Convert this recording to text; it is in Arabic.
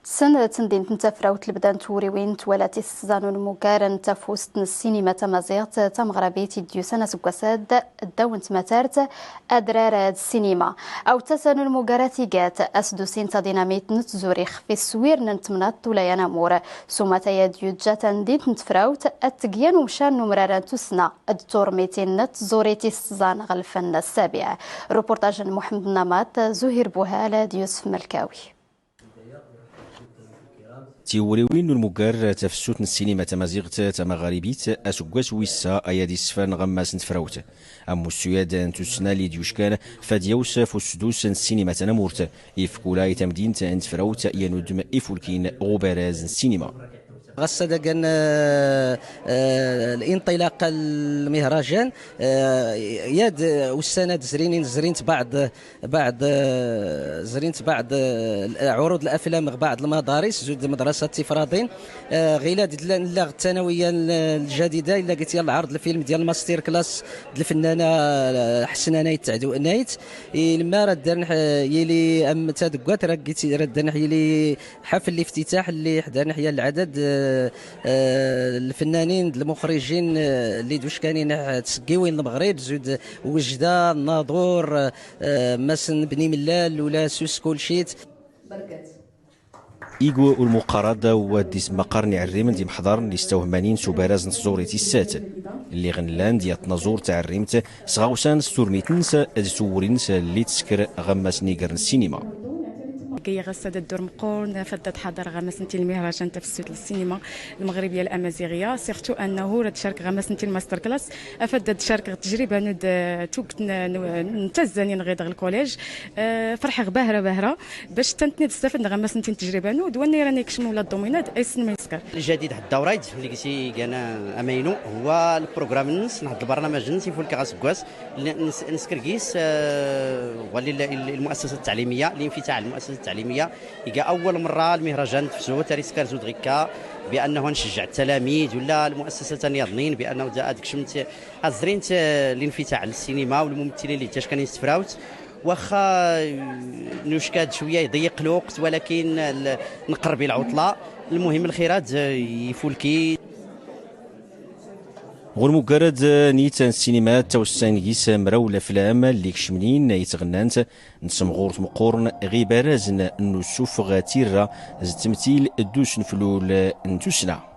سنة تندين تنتفراوت لبدان توريوين توالاتي السزانون مقارن تفوست السينما تمازيغت تمغربي تديو سنة سكواساد الدون تماتارت أدرار السينما أو تسانون مقاراتي جات أسدوسين تديناميت نتزوريخ في السوير ننتمنات ولا ينامور سومة يديو جاتن دين تنتفراوت التقيان ومشان نمراران تسنا الدور ميتين نتزوريتي السزان غلفن السابع. روبورتاج محمد نمات زهير بوهالة يوسف ملكاوي. تيوريوين المقار تفسوت السينما تمازيغت تمغاربيت اسكواس ويسا ايادي السفان غماس نتفراوت ام السياد تسنا لي ديوشكان فديوس فسدوس السينما تنمورت يفكولا تمدين نتفراوت ينودم يفولكين غبراز السينما غصدا كان الانطلاق المهرجان ياد والسند زرينت بعد عروض الافلام بعض المدارس زود مدرسه تفرادين غيلاد الثانويه الجديده الا قلت يلا عرض الفيلم ديال الماستر كلاس الفنانه حسنه نايت تعدو نايت لما ردنا يلي ام تدقات ردنا يلي حفل الافتتاح اللي حدانا حيا العدد الفنانين المخرجين اللي دوش كانين تسقيوين المغرب زود وجده الناظور مثلا بني ملال ولا سوس كولشيت بركات إيغو والمقارضة وديس مقارني عريمن دي محضر اللي استوهمانين سوبراز نتزوريتي السات اللي غنلان ديال تنازور تاع الريمت صغاوسان ستورميتنس ادسورينس اللي تسكر غماس نيقر السينما كي غسد الدور مقورن فدت حضر غمسنتي المهرجان تفسد السينما المغربيه الامازيغيه سيرتو انه رد شارك غمسنتي الماستر كلاس افدت شارك تجربه ند توك نتزاني نغيض الكوليج فرحه باهره باش تستافد غمسنتي التجربه نود وني راني كشمو ولا الدومينات اي سن مسكر الجديد حتى الدورايد اللي قلتي كان امينو هو البروغرام النص نحط البرنامج نسي فول كاس كواس نسكركيس ولي المؤسسه التعليميه الانفتاح المؤسسه التعليميه يجا اول مره المهرجان تفسو تاريسكار زودغيكا بانه نشجع التلاميذ ولا المؤسسه النياضنين بانه هذيك شمت ازرينت الانفتاح للسينما والممثلين اللي تاش كانوا يستفراوت واخا نشكاد شويه يضيق الوقت ولكن نقرب العطله المهم الخيرات يفولكي غور مقرد نيت السينمات توسانيس مراو الافلام اللي كشمنين يتغنانت نسمغور مقورن غيبارزن نسوف غاتيرا زتمثيل دوس نفلول نتوسنا